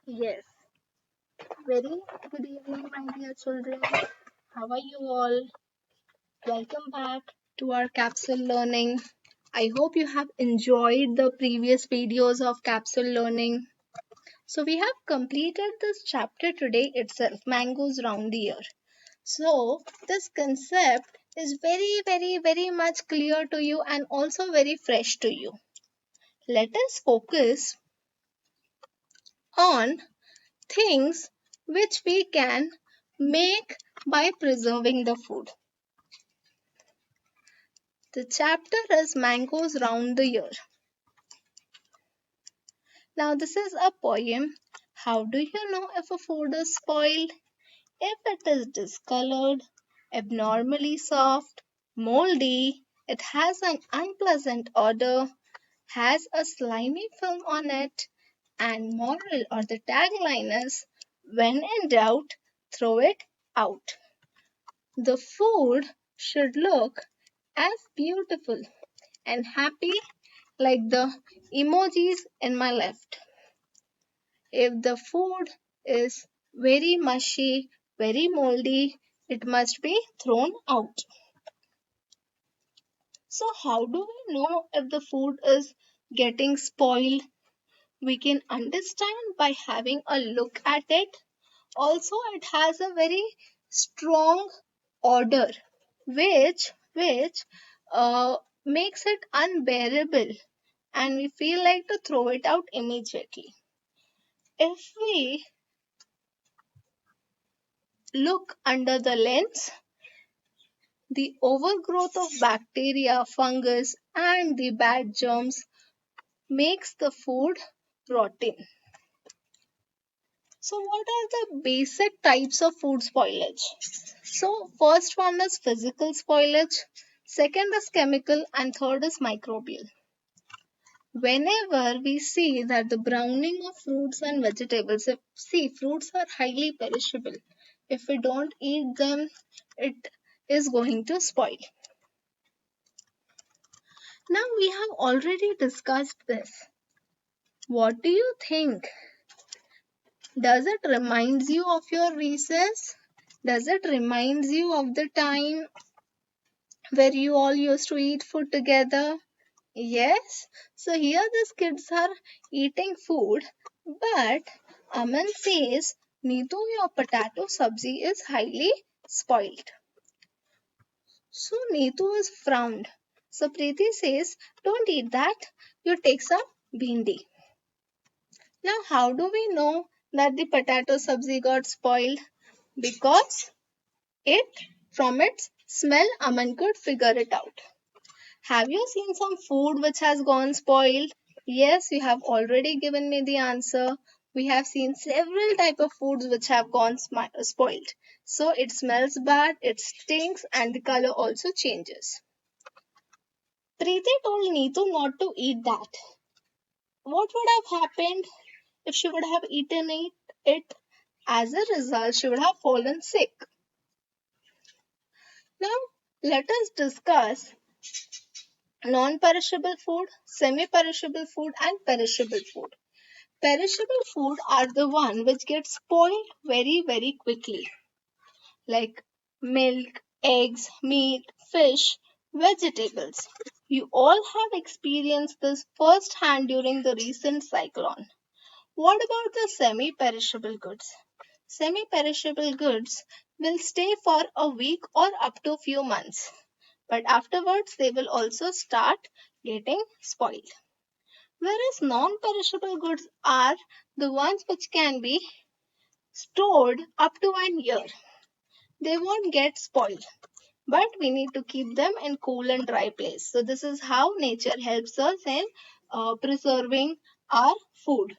Yes, very good evening, my dear children. How are you all? Welcome back to our capsule learning. I hope you have enjoyed the previous videos of capsule learning. So, we have completed this chapter today itself, mangoes round the year. So, this concept is very much clear to you and also very fresh to you. Let us focus on things which we can make by preserving the food. The chapter is Mangoes Round the Year. Now, this is a poem. How do you know if a food is spoiled? If it is discolored, abnormally soft, moldy, it has an unpleasant odor, has a slimy film on it, and moral or the tagline is when in doubt, throw it out. The food should look as beautiful and happy like the emojis in my left. If the food is very mushy, very moldy, it must be thrown out. So, how do we know if the food is getting spoiled? We can understand by having a look at it. Also, it has a very strong odor, which makes it unbearable, and we feel like to throw it out immediately. If we look under the lens, the overgrowth of bacteria, fungus, and the bad germs makes the food rotten. So, what are the basic types of food spoilage? So, first one is physical spoilage, second is chemical, and third is microbial. Whenever we see that the browning of fruits and vegetables, see, fruits are highly perishable. If we don't eat them, it is going to spoil. Now we have already discussed this. What do you think? Does it remind you of your recess? Does it remind you of the time where you all used to eat food together? Yes. So here these kids are eating food, but Aman says, Neetu, your potato sabzi is highly spoiled. So Neetu is frowned. So Preeti says, don't eat that. You take some bhindi. Now, how do we know that the potato sabzi got spoiled? Because it, from its smell, Aman could figure it out. Have you seen some food which has gone spoiled? Yes, you have already given me the answer. We have seen several type of foods which have gone spoiled. So it smells bad, it stinks, and the color also changes. Preeti told Neetu not to eat that. What would have happened if she would have eaten it? As a result, she would have fallen sick. Now, let us discuss non-perishable food, semi-perishable food, and perishable food. Perishable food are the one which get spoiled very quickly, like milk, eggs, meat, fish, vegetables. You all have experienced this firsthand during the recent cyclone. What about the semi-perishable goods? Semi-perishable goods will stay for a week or up to few months, but afterwards they will also start getting spoiled. Whereas non-perishable goods are the ones which can be stored up to an year. They won't get spoiled, but we need to keep them in cool and dry place. So this is how nature helps us in preserving our food.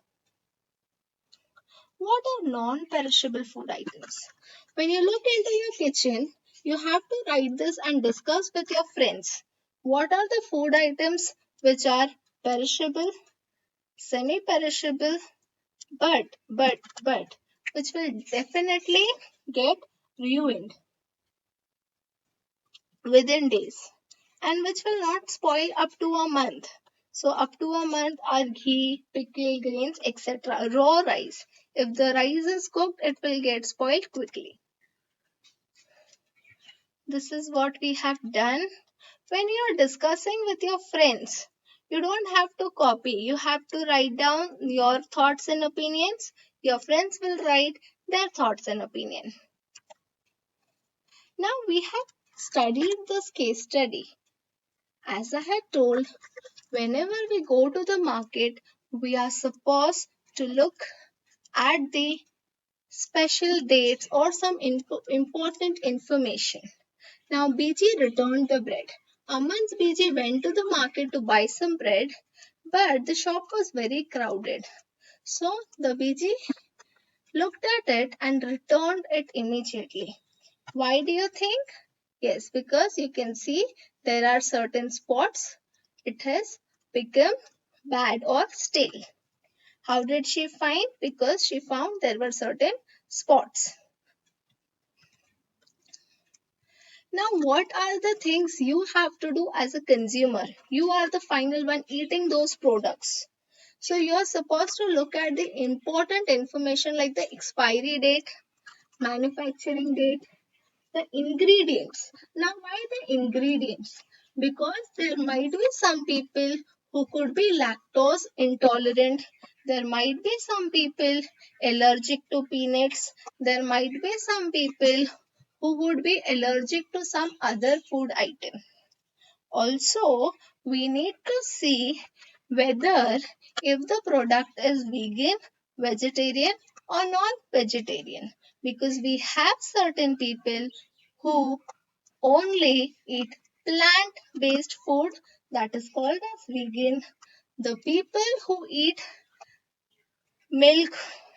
What are non-perishable food items? When you look into your kitchen, you have to write this and discuss with your friends. What are the food items which are perishable, semi-perishable, but which will definitely get ruined within days and which will not spoil up to a month? So up to a month are ghee, pickle grains, etc. Raw rice. If the rice is cooked, it will get spoiled quickly. This is what we have done. When you are discussing with your friends, you don't have to copy. You have to write down your thoughts and opinions. Your friends will write their thoughts and opinion. Now we have studied this case study. As I had told, whenever we go to the market, we are supposed to look at the special dates or some important information. Now BG returned the bread. Aman's BG went to the market to buy some bread, but the shop was very crowded. So the BG looked at it and returned it immediately. Why do you think? Yes, because you can see there are certain spots. It has become bad or stale. How did she find? Because she found there were certain spots. Now, what are the things you have to do as a consumer? You are the final one eating those products. So, you are supposed to look at the important information like the expiry date, manufacturing date, the ingredients. Now, why the ingredients? Because there might be some people who could be lactose intolerant. There might be some people allergic to peanuts. There might be some people who would be allergic to some other food item. Also, we need to see whether if the product is vegan, vegetarian or non-vegetarian, because we have certain people who only eat plant-based food, that is called as vegan. The people who eat milk,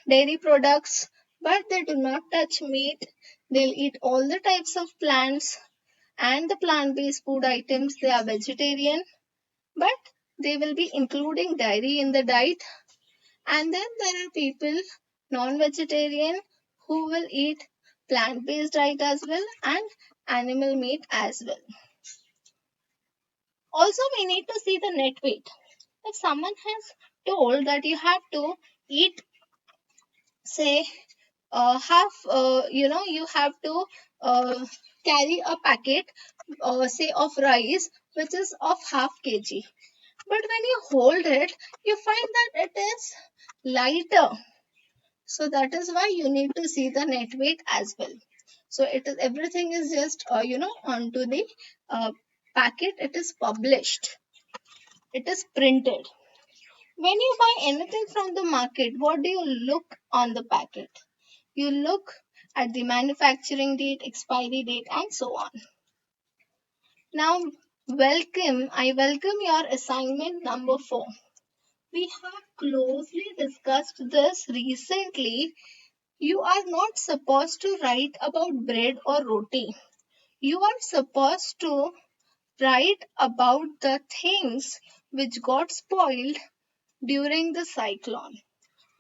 dairy products, but they do not touch meat, they'll eat all the types of plants and the plant-based food items, they are vegetarian, but they will be including dairy in the diet. And then there are people non-vegetarian who will eat plant-based diet as well and animal meat as well. Also, we need to see the net weight. If someone has told that you have to eat, say, half, you have to carry a packet, say, of rice, which is of half kg. But when you hold it, you find that it is lighter. So that is why you need to see the net weight as well. So it is everything is just onto the packet. It is published. It is printed. When you buy anything from the market, what do you look on the packet? You look at the manufacturing date, expiry date, and so on. Now, I welcome your assignment number 4. We have closely discussed this recently. You are not supposed to write about bread or roti. You are supposed to write about the things which got spoiled during the cyclone.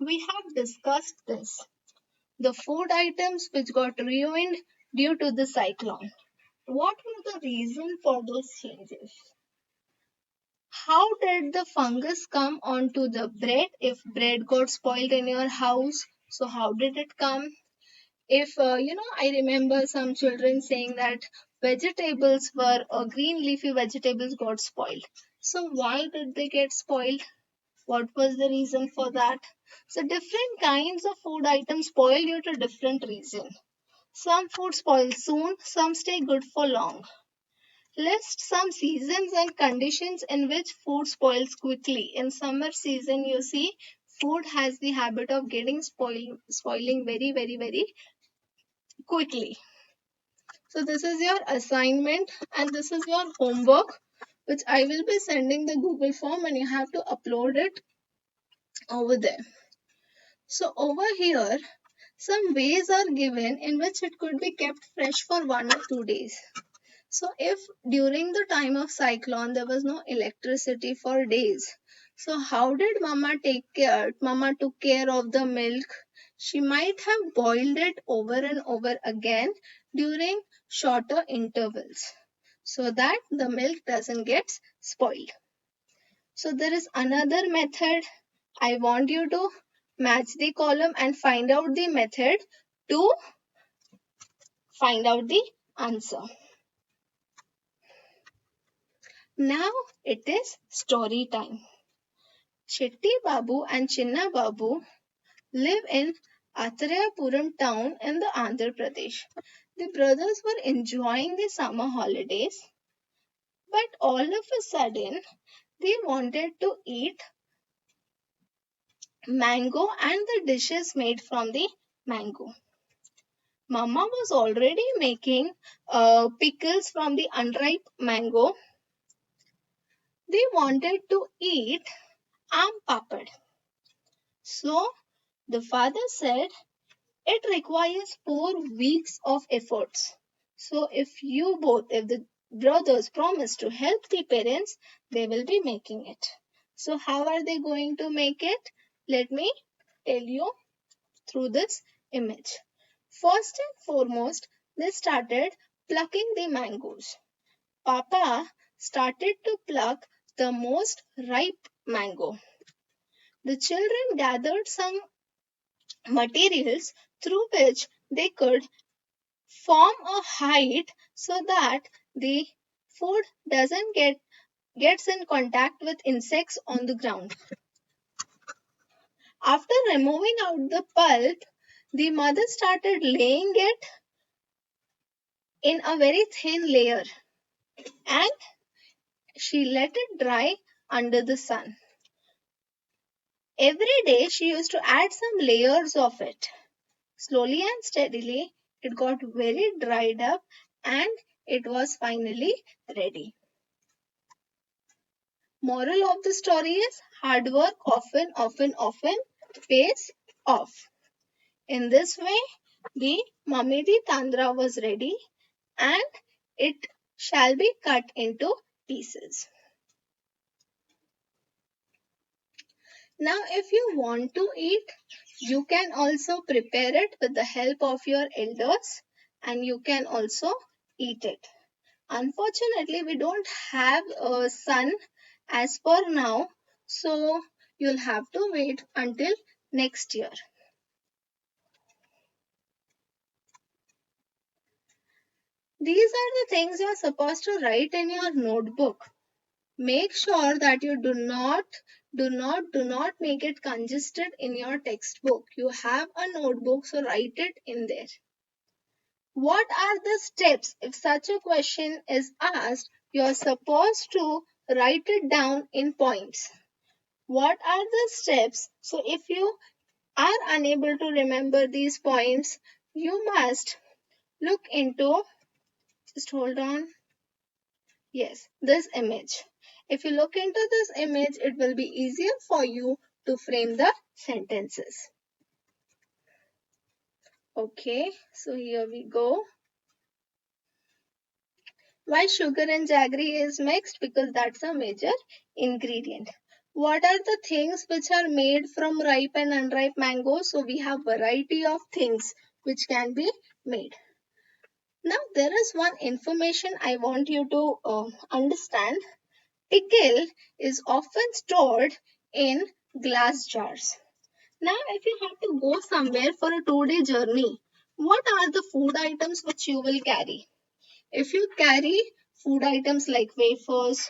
We have discussed this. The food items which got ruined due to the cyclone. What was the reason for those changes? How did the fungus come onto the bread if bread got spoiled in your house? So how did it come? If I remember some children saying that vegetables were green leafy vegetables got spoiled. So why did they get spoiled? What was the reason for that? So different kinds of food items spoil due to different reason. Some food spoil soon, some stay good for long. List some seasons and conditions in which food spoils quickly. In summer season, you see, food has the habit of getting spoiling very, very, very quickly. So this is your assignment and this is your homework, which I will be sending the Google form and you have to upload it over there. So over here, some ways are given in which it could be kept fresh for 1 or 2 days. So if during the time of cyclone there was no electricity for days, so how did mama take care? Mama took care of the milk. She might have boiled it over and over again during shorter intervals so that the milk doesn't get spoiled. So there is another method. I want you to match the column and find out the method to find out the answer. Now it is story time. Chitti Babu and Chinna Babu live in Atharayapuram town in the Andhra Pradesh. The brothers were enjoying the summer holidays, but all of a sudden they wanted to eat mango and the dishes made from the mango. Mama was already making pickles from the unripe mango. They wanted to eat aam papad. So the father said it requires 4 weeks of efforts. So if the brothers promise to help the parents, they will be making it. So how are they going to make it? Let me tell you through this image. First and foremost, they started plucking the mangoes. Papa started to pluck the most ripe mango. The children gathered some materials through which they could form a height so that the food doesn't gets in contact with insects on the ground. After removing out the pulp, the mother started laying it in a very thin layer and she let it dry under the sun. Every day she used to add some layers of it. Slowly and steadily, it got very dried up and it was finally ready. Moral of the story is hard work often pays off. In this way, the Mamidi Tandra was ready and it shall be cut into pieces. Now, if you want to eat, you can also prepare it with the help of your elders and you can also eat it. Unfortunately, we don't have a sun as per now, so you'll have to wait until next year. These are the things you're supposed to write in your notebook. Make sure that you do not make it congested in your textbook. You have a notebook, so write it in there. What are the steps? If such a question is asked, you're supposed to write it down in points. What are the steps? So if you are unable to remember these points, you must look into, just hold on. Yes, this image. If you look into this image, it will be easier for you to frame the sentences. Okay, so here we go. Why sugar and jaggery is mixed? Because that's a major ingredient. What are the things which are made from ripe and unripe mangoes? So we have variety of things which can be made. Now there is one information I want you to understand. Pickle is often stored in glass jars. Now if you have to go somewhere for a 2-day journey, what are the food items which you will carry? If you carry food items like wafers,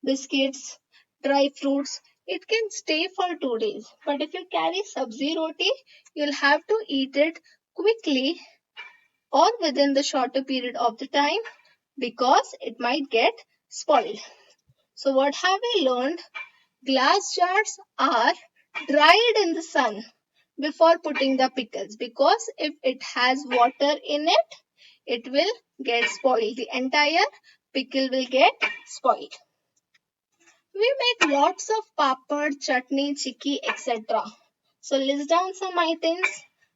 biscuits, dry fruits, it can stay for 2 days. But if you carry sabzi roti, you'll have to eat it quickly or within the shorter period of the time because it might get spoiled. So what have we learned? Glass jars are dried in the sun before putting the pickles because if it has water in it, it will get spoiled. The entire pickle will get spoiled. We make lots of papad, chutney, chikki, etc. So list down some items.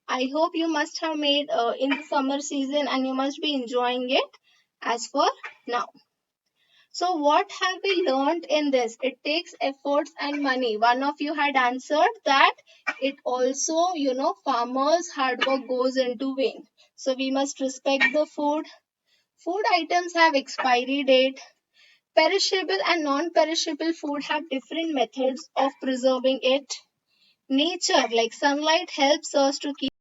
I hope you must have made in the summer season and you must be enjoying it as for now. So what have we learned in this? It takes efforts and money. One of you had answered that it also, farmers' hard work goes into vain. So we must respect the food. Food items have expiry date. Perishable and non-perishable food have different methods of preserving it. Nature, like sunlight, helps us to keep